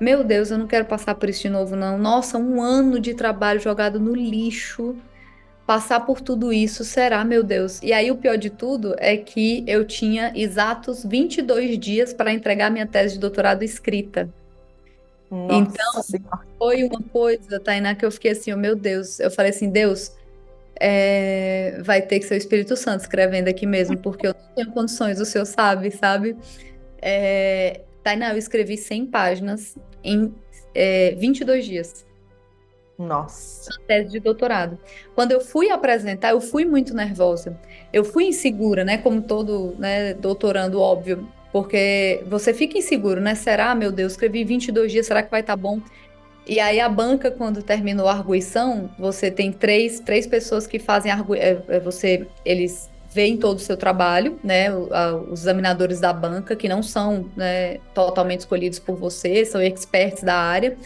Meu Deus, eu não quero passar por isso de novo, não. Nossa, um ano de trabalho jogado no lixo. Passar por tudo isso, será, meu Deus? E aí, o pior de tudo é que eu tinha exatos 22 dias para entregar minha tese de doutorado escrita. Então, Nossa Senhora. foi uma coisa, Tainá, que eu fiquei assim, oh, meu Deus. Eu falei assim, Deus, vai ter que ser o Espírito Santo escrevendo aqui mesmo, porque eu não tenho condições, o senhor sabe? Tainá, eu escrevi 100 páginas em 22 dias. Nossa. Tese de doutorado. Quando eu fui apresentar, eu fui muito nervosa. Eu fui insegura, né? Como todo, né, doutorando, óbvio. Porque você fica inseguro, né? Será, meu Deus, escrevi 22 dias, será que vai estar bom? E aí a banca, quando terminou a arguição, você tem três pessoas que fazem eles veem todo o seu trabalho, né? Os examinadores da banca, que não são, né, totalmente escolhidos por você, são experts da área.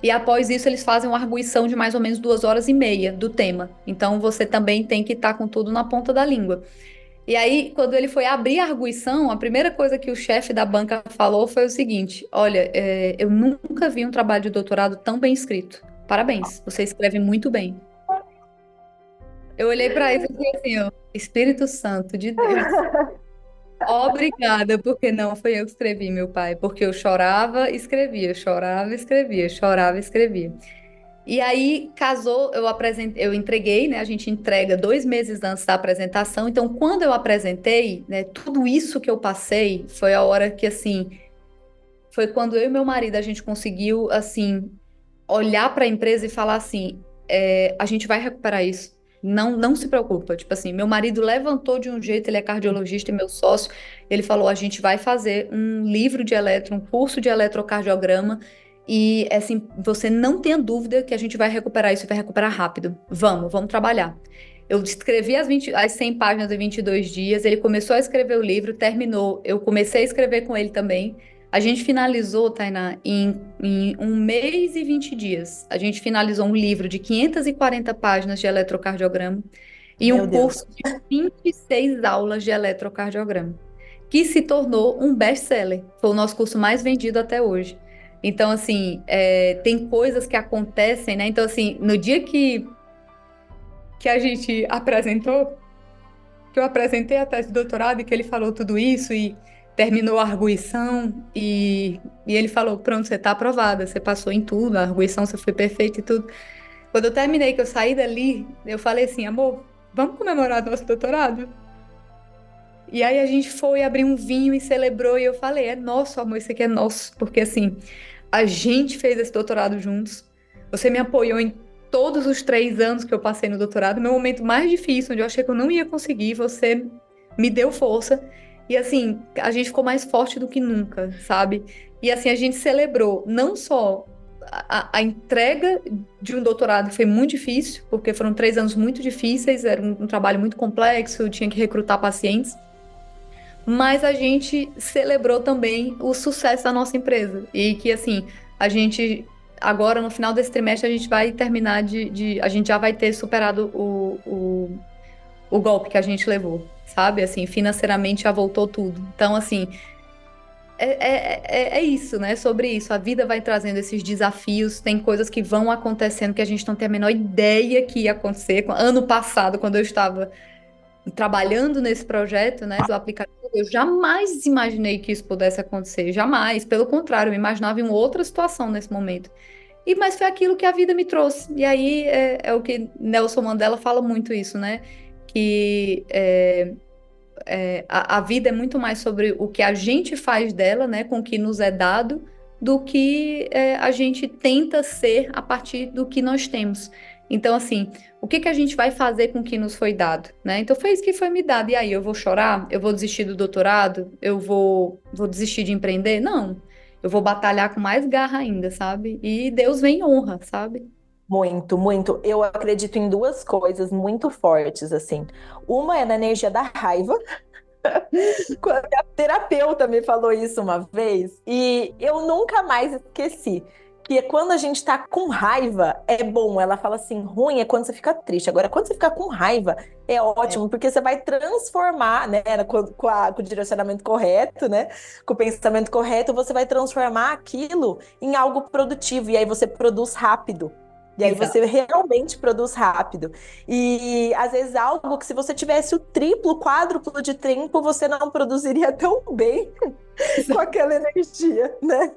E após isso, eles fazem uma arguição de mais ou menos 2 horas e meia do tema. Então, você também tem que estar com tudo na ponta da língua. E aí, quando ele foi abrir a arguição, a primeira coisa que o chefe da banca falou foi o seguinte: olha, eu nunca vi um trabalho de doutorado tão bem escrito. Parabéns, você escreve muito bem. Eu olhei para ele e falei assim: ó, Espírito Santo de Deus, obrigada, porque não foi eu que escrevi, meu pai, porque eu chorava, escrevia, chorava, escrevia, chorava, escrevia. E aí, casou, eu entreguei, né? A gente entrega 2 meses antes da apresentação. Então, quando eu apresentei, né, tudo isso que eu passei foi a hora que, assim, foi quando eu e meu marido, a gente conseguiu, assim, olhar para a empresa e falar assim, a gente vai recuperar isso. Não, não se preocupa. Tipo assim, meu marido levantou de um jeito, ele é cardiologista e meu sócio, ele falou, a gente vai fazer um livro de um curso de eletrocardiograma e, assim, você não tenha dúvida que a gente vai recuperar isso, vai recuperar rápido. Vamos trabalhar. Eu escrevi as 100 páginas em 22 dias, ele começou a escrever o livro, terminou, eu comecei a escrever com ele também. A gente finalizou, Tainá, em 1 mês e 20 dias. A gente finalizou um livro de 540 páginas de eletrocardiograma e Meu um Deus. curso de 26 aulas de eletrocardiograma, que se tornou um best-seller. Foi o nosso curso mais vendido até hoje. Então, assim, tem coisas que acontecem, né? Então, assim, no dia que a gente apresentou, que eu apresentei a tese de doutorado e que ele falou tudo isso e terminou a arguição e ele falou, pronto, você está aprovada, você passou em tudo, a arguição você foi perfeita e tudo. Quando eu terminei, que eu saí dali, eu falei assim, amor, vamos comemorar nosso doutorado? E aí a gente foi abrir um vinho e celebrou e eu falei, é nosso, amor, isso aqui é nosso, porque assim, a gente fez esse doutorado juntos, você me apoiou em todos os 3 anos que eu passei no doutorado, meu momento mais difícil, onde eu achei que eu não ia conseguir, você me deu força. E assim, a gente ficou mais forte do que nunca, sabe? E assim, a gente celebrou não só a entrega de um doutorado, que foi muito difícil, porque foram 3 anos muito difíceis, era um trabalho muito complexo, eu tinha que recrutar pacientes, mas a gente celebrou também o sucesso da nossa empresa. E que, assim, a gente, agora no final desse trimestre, a gente vai terminar a gente já vai ter superado o golpe que a gente levou, sabe? Assim, financeiramente já voltou tudo. Então, assim, é isso, né? Sobre isso. A vida vai trazendo esses desafios, tem coisas que vão acontecendo que a gente não tem a menor ideia que ia acontecer. Ano passado, quando eu estava trabalhando nesse projeto, né, do aplicativo, eu jamais imaginei que isso pudesse acontecer, jamais. Pelo contrário, eu imaginava em outra situação nesse momento. Mas foi aquilo que a vida me trouxe. E aí é o que Nelson Mandela fala muito isso, né? Que a vida é muito mais sobre o que a gente faz dela, né, com o que nos é dado, do que a gente tenta ser a partir do que nós temos. Então, assim, o que a gente vai fazer com o que nos foi dado, né? Então, foi isso que foi me dado. E aí, eu vou chorar? Eu vou desistir do doutorado? Eu vou desistir de empreender? Não. Eu vou batalhar com mais garra ainda, sabe? E Deus vem e honra, sabe? Muito, muito. Eu acredito em duas coisas muito fortes, assim. Uma é na energia da raiva. Quando a terapeuta me falou isso uma vez, e eu nunca mais esqueci. Que é quando a gente tá com raiva, é bom. Ela fala assim, ruim é quando você fica triste. Agora, quando você fica com raiva, é ótimo, porque você vai transformar, né? Com o direcionamento correto, né? Com o pensamento correto, você vai transformar aquilo em algo produtivo. E aí você produz rápido. E aí Exato. você realmente produz rápido. E às vezes algo que se você tivesse o triplo, quádruplo de tempo, você não produziria tão bem com aquela energia, né?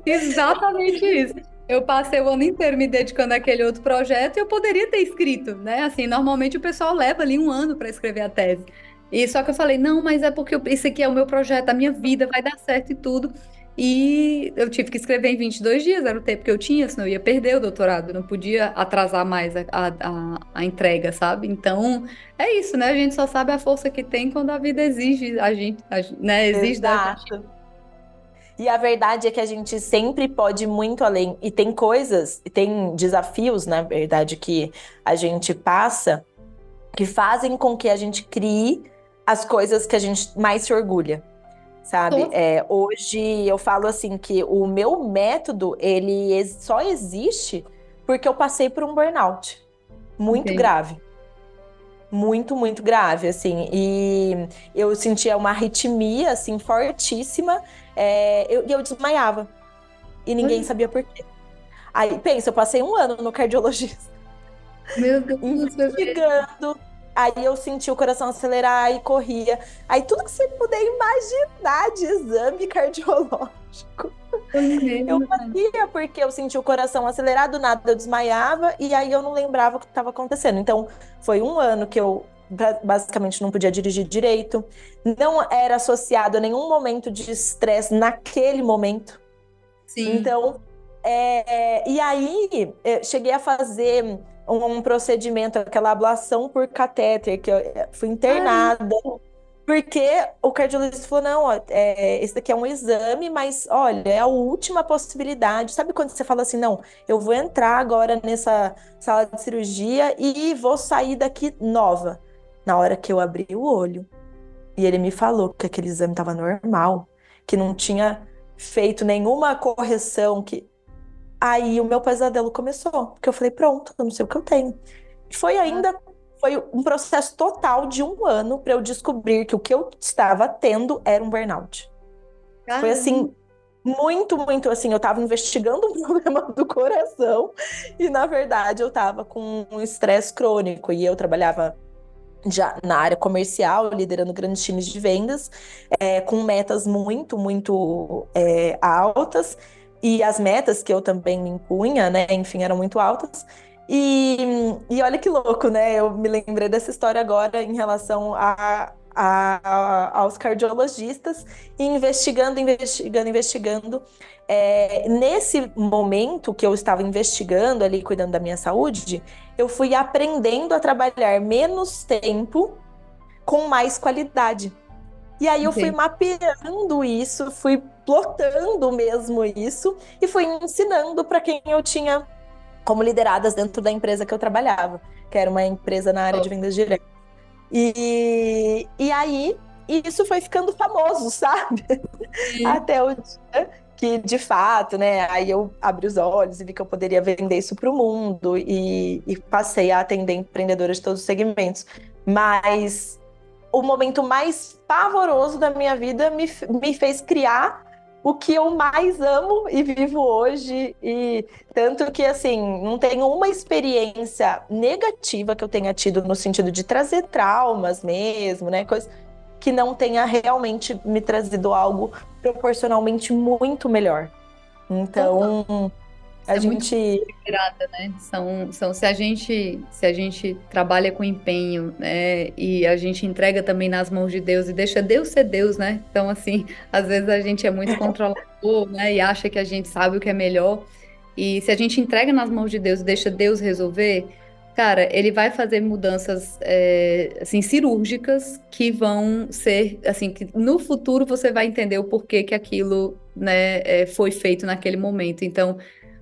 Exatamente isso. Eu passei o ano inteiro me dedicando àquele outro projeto e eu poderia ter escrito, né? Assim, normalmente o pessoal leva ali um ano para escrever a tese. E só que eu falei, não, mas é porque esse aqui é o meu projeto, a minha vida vai dar certo e tudo. E eu tive que escrever em 22 dias, era o tempo que eu tinha, senão eu ia perder o doutorado, não podia atrasar mais a entrega, sabe? Então, é isso, né? A gente só sabe a força que tem quando a vida exige né? Exige da gente. Exato. E a verdade é que a gente sempre pode ir muito além. E tem coisas, e tem desafios, na verdade, que a gente passa que fazem com que a gente crie as coisas que a gente mais se orgulha, sabe? Tô- Hoje eu falo assim que o meu método, ele só existe porque eu passei por um burnout muito Entendi. grave. Muito, muito grave, assim. E eu sentia uma arritmia, assim, fortíssima. E eu desmaiava. E ninguém Olha, sabia por quê. Aí, pensa, eu passei um ano no cardiologista, meu Deus, bebê. investigando. Aí eu senti o coração acelerar e corria. Aí tudo que você puder imaginar de exame cardiológico, Foi eu mesmo, né? fazia, porque eu senti o coração acelerado, do nada eu desmaiava, e aí eu não lembrava o que estava acontecendo. Então, foi um ano que eu basicamente não podia dirigir direito, não era associado a nenhum momento de estresse naquele momento. Sim. Então, e aí cheguei a fazer um procedimento, aquela ablação por catéter, que eu fui Ai, internada, porque o cardiologista falou, não, ó, esse daqui é um exame, mas olha, é a última possibilidade. Sabe quando você fala assim, não, eu vou entrar agora nessa sala de cirurgia e vou sair daqui nova. Na hora que eu abri o olho, e ele me falou que aquele exame estava normal, que não tinha feito nenhuma correção, que aí o meu pesadelo começou, porque eu falei, pronto, eu não sei o que eu tenho. Foi ainda, foi um processo total de um ano para eu descobrir que o que eu estava tendo era um burnout. Foi caramba. assim, muito, muito assim, eu estava investigando um problema do coração e na verdade eu estava com um estresse crônico e eu trabalhava já na área comercial, liderando grandes times de vendas, com metas muito, muito altas, e as metas que eu também me impunha, né, enfim, eram muito altas. E, e olha que louco, né? Eu me lembrei dessa história agora em relação aos cardiologistas, e investigando, investigando, investigando. Nesse momento que eu estava investigando ali, cuidando da minha saúde, eu fui aprendendo a trabalhar menos tempo com mais qualidade. E aí eu fui Entendi. mapeando isso, fui plotando mesmo isso e fui ensinando para quem eu tinha como lideradas dentro da empresa que eu trabalhava, que era uma empresa na área de vendas diretas. E aí isso foi ficando famoso, sabe? Sim. Até o dia que, de fato, né? Aí eu abri os olhos e vi que eu poderia vender isso para o mundo e passei a atender empreendedoras de todos os segmentos. Mas o momento mais pavoroso da minha vida me fez criar o que eu mais amo e vivo hoje. E tanto que, assim, não tenho uma experiência negativa que eu tenha tido no sentido de trazer traumas mesmo, né? Coisas que não tenha realmente me trazido algo proporcionalmente muito melhor. Total. Então, Isso a é muito gente. grata, né? Se a gente trabalha com empenho, né? E a gente entrega também nas mãos de Deus e deixa Deus ser Deus, né? Então, assim, às vezes a gente é muito controlador, né? E acha que a gente sabe o que é melhor. E se a gente entrega nas mãos de Deus e deixa Deus resolver, cara, ele vai fazer mudanças, assim, cirúrgicas que vão ser, assim, que no futuro você vai entender o porquê que aquilo, né, foi feito naquele momento. Então,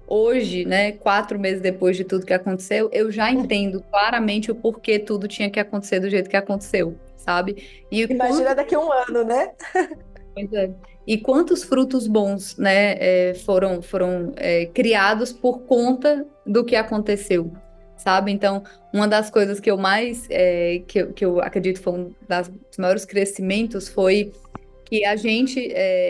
hoje, né, 4 meses depois de tudo que aconteceu, eu já entendo claramente o porquê tudo tinha que acontecer do jeito que aconteceu, sabe? E Imagina quanto, daqui a um ano, né? pois é, e quantos frutos bons, né, foram criados por conta do que aconteceu, sabe? Então, uma das coisas que eu mais, que eu acredito foi um dos maiores crescimentos foi que a gente,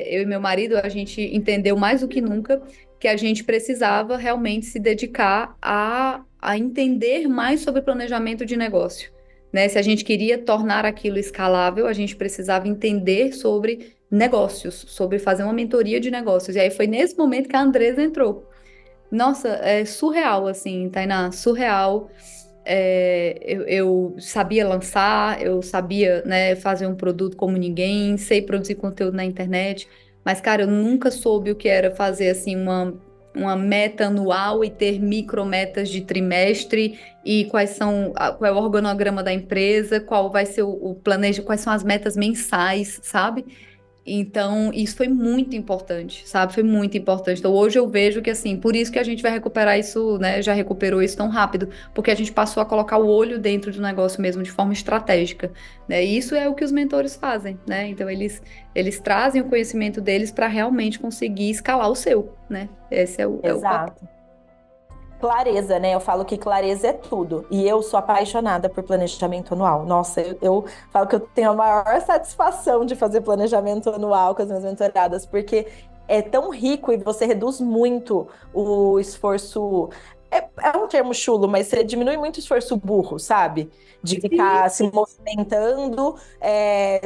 eu e meu marido, a gente entendeu mais do que nunca que a gente precisava realmente se dedicar a entender mais sobre planejamento de negócio, né? Se a gente queria tornar aquilo escalável, a gente precisava entender sobre negócios, sobre fazer uma mentoria de negócios. E aí foi nesse momento que a Andresa entrou. Nossa, é surreal, assim, Tainá, surreal. Eu sabia lançar, eu sabia, né, fazer um produto como ninguém, sei produzir conteúdo na internet, Mas, cara, eu nunca soube o que era fazer assim uma meta anual e ter micrometas de trimestre e qual é o organograma da empresa, qual vai ser o planejo, quais são as metas mensais, sabe? Então, isso foi muito importante, sabe? Foi muito importante. Então, hoje eu vejo que, assim, por isso que a gente vai recuperar isso, né? Já recuperou isso tão rápido, porque a gente passou a colocar o olho dentro do negócio mesmo de forma estratégica, né? E isso é o que os mentores fazem, né? Então, eles trazem o conhecimento deles para realmente conseguir escalar o seu, né? Esse é o papel. Exato. Clareza, né? Eu falo que clareza é tudo. E eu sou apaixonada por planejamento anual. Nossa, eu falo que eu tenho a maior satisfação de fazer planejamento anual com as minhas mentoradas, porque é tão rico e você reduz muito o esforço. É um termo chulo, mas você diminui muito o esforço burro, sabe? De Sim. ficar se movimentando,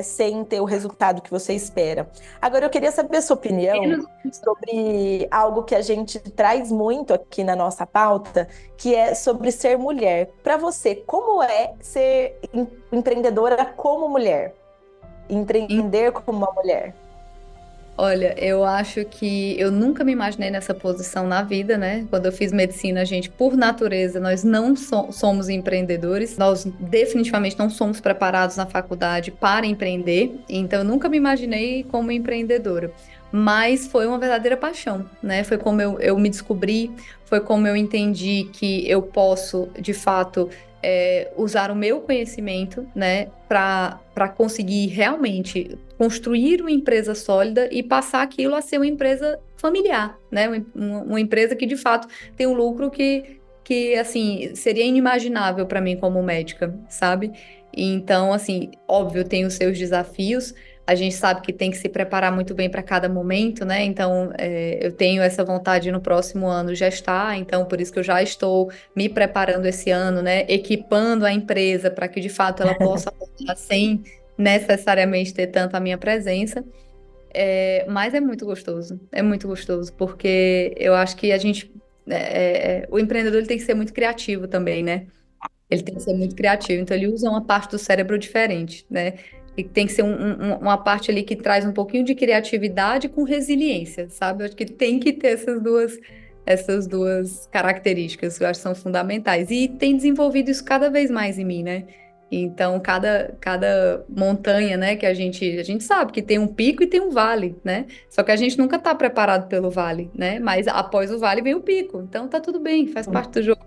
sem ter o resultado que você espera. Agora, eu queria saber a sua opinião sobre algo que a gente traz muito aqui na nossa pauta, que é sobre ser mulher. Para você, como é ser empreendedora como mulher? Empreender como uma mulher? Olha, eu acho que eu nunca me imaginei nessa posição na vida, né? Quando eu fiz medicina, a gente, por natureza, nós não somos empreendedores, nós definitivamente não somos preparados na faculdade para empreender, então eu nunca me imaginei como empreendedora. Mas foi uma verdadeira paixão, né? Foi como eu me descobri, foi como eu entendi que eu posso, de fato, usar o meu conhecimento, né, para conseguir realmente construir uma empresa sólida e passar aquilo a ser uma empresa familiar, né? Uma empresa que de fato tem um lucro que assim seria inimaginável para mim como médica, sabe? Então, assim, óbvio, tem os seus desafios. A gente sabe que tem que se preparar muito bem para cada momento, né? Então, eu tenho essa vontade no próximo ano já está, então por isso que eu já estou me preparando esse ano, né? Equipando a empresa para que de fato ela possa rodar sem necessariamente ter tanto a minha presença. Mas é muito gostoso, porque eu acho que a gente, o empreendedor ele tem que ser muito criativo também, né? Ele tem que ser muito criativo, então ele usa uma parte do cérebro diferente, né? E tem que ser uma parte ali que traz um pouquinho de criatividade com resiliência, sabe? Eu acho que tem que ter essas duas características que eu acho que são fundamentais. E tem desenvolvido isso cada vez mais em mim, né? Então, cada montanha, né, que a gente sabe que tem um pico e tem um vale, né? Só que a gente nunca está preparado pelo vale, né? Mas após o vale vem o pico. Então tá tudo bem, faz parte do jogo.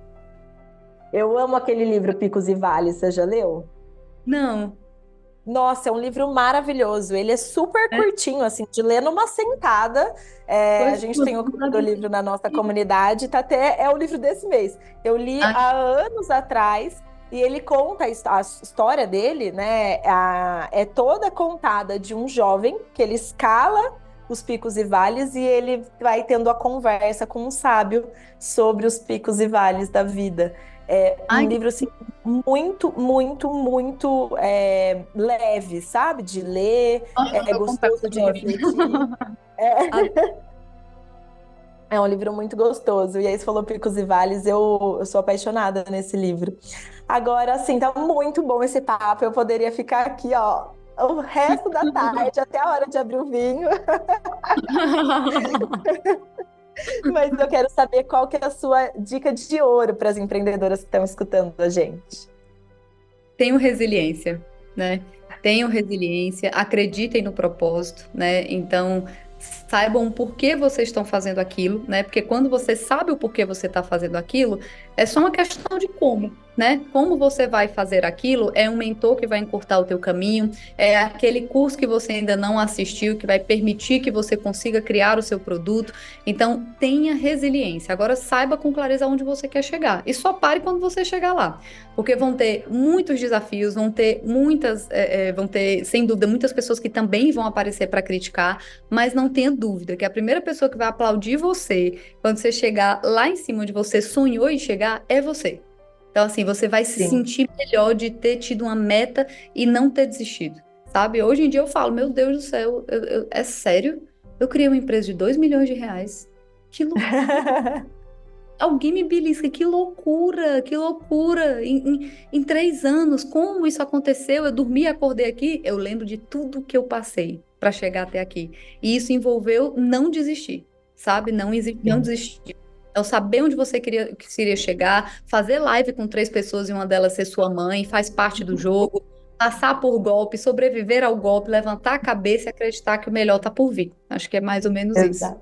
Eu amo aquele livro Picos e Vales, você já leu? Não, Nossa, é um livro maravilhoso. Ele é super né? curtinho, assim, de ler numa sentada. A Pois gente tem o tudo Clube na do vida. Livro na nossa comunidade, tá até é o livro desse mês. Eu li Ai, há anos atrás e ele conta a história dele, né? É toda contada de um jovem que ele escala os picos e vales e ele vai tendo a conversa com um sábio sobre os picos e vales da vida. É um ai, livro assim muito, muito, muito leve, sabe? De ler, nossa, eu é vou comprar, gostoso de adoro. refletir. É, Adoro. é um livro muito gostoso. E aí, você falou Picos e Vales, eu sou apaixonada nesse livro. Agora, assim, tá muito bom esse papo. Eu poderia ficar aqui, ó, o resto da tarde, até a hora de abrir o vinho. Mas eu quero saber qual que é a sua dica de ouro para as empreendedoras que estão escutando a gente. Tenham resiliência, né? Tenham resiliência, acreditem no propósito, né? Então, saibam por que vocês estão fazendo aquilo, né? Porque quando você sabe o porquê você está fazendo aquilo, é só uma questão de como, né? Como você vai fazer aquilo, é um mentor que vai encurtar o teu caminho, é aquele curso que você ainda não assistiu, que vai permitir que você consiga criar o seu produto. Então, tenha resiliência. Agora, saiba com clareza onde você quer chegar. E só pare quando você chegar lá. Porque vão ter muitos desafios, vão ter, sem dúvida, muitas pessoas que também vão aparecer para criticar, mas não tenha dúvida que a primeira pessoa que vai aplaudir você quando você chegar lá em cima onde você sonhou em chegar é você. Então, assim, você vai se Sim. sentir melhor de ter tido uma meta e não ter desistido, sabe? Hoje em dia eu falo, meu Deus do céu, é sério? Eu criei uma empresa de 2 milhões de reais. Que loucura! alguém me belisca, que loucura, que loucura. Em 3 anos, como isso aconteceu? Eu dormi e acordei aqui. Eu lembro de tudo que eu passei para chegar até aqui. E isso envolveu não desistir, sabe? Não Sim. desistir. É o saber onde você queria chegar, fazer live com 3 pessoas e uma delas ser sua mãe, faz parte do jogo, passar por golpe, sobreviver ao golpe, levantar a cabeça e acreditar que o melhor está por vir. Acho que é mais ou menos isso. Exato.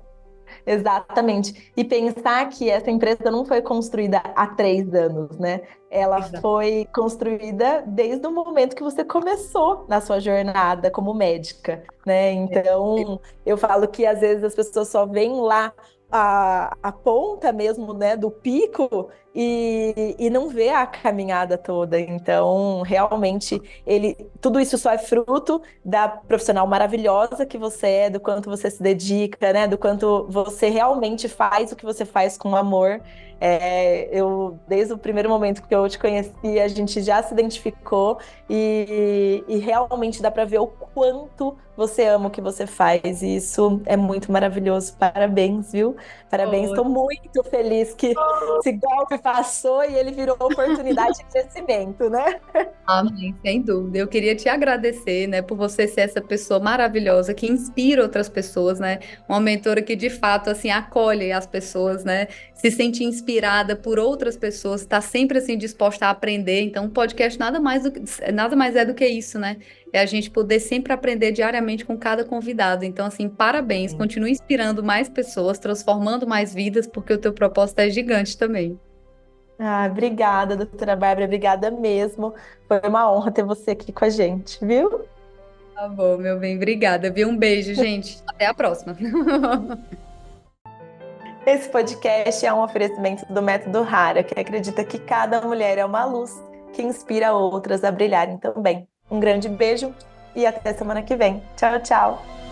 Exatamente. E pensar que essa empresa não foi construída há 3 anos, né? Ela Exato. foi construída desde o momento que você começou na sua jornada como médica, né? Então, eu falo que às vezes as pessoas só veem lá a ponta mesmo, né, do pico e não vê a caminhada toda. Então, realmente, tudo isso só é fruto da profissional maravilhosa que você é, do quanto você se dedica, né? Do quanto você realmente faz o que você faz com amor. Desde o primeiro momento que eu te conheci, a gente já se identificou e realmente dá para ver o quanto você ama o que você faz. E isso é muito maravilhoso. Parabéns, viu? Parabéns. Oh, Estou muito feliz que esse golpe passou e ele virou oportunidade de crescimento, né? amém, sem dúvida. Eu queria te agradecer, né, por você ser essa pessoa maravilhosa que inspira outras pessoas, né? Uma mentora que de fato assim acolhe as pessoas, né? Se sente inspirada por outras pessoas, está sempre assim disposta a aprender. Então, o podcast nada mais é do que isso, né? É a gente poder sempre aprender diariamente com cada convidado. Então, assim, parabéns, continue inspirando mais pessoas, transformando mais vidas, porque o teu propósito é gigante também. Ah, obrigada, doutora Bárbara, obrigada mesmo. Foi uma honra ter você aqui com a gente, viu? Tá bom, meu bem, obrigada, viu? Um beijo, gente. Até a próxima. Esse podcast é um oferecimento do Método Rara, que acredita que cada mulher é uma luz que inspira outras a brilharem também. Um grande beijo e até semana que vem. Tchau, tchau.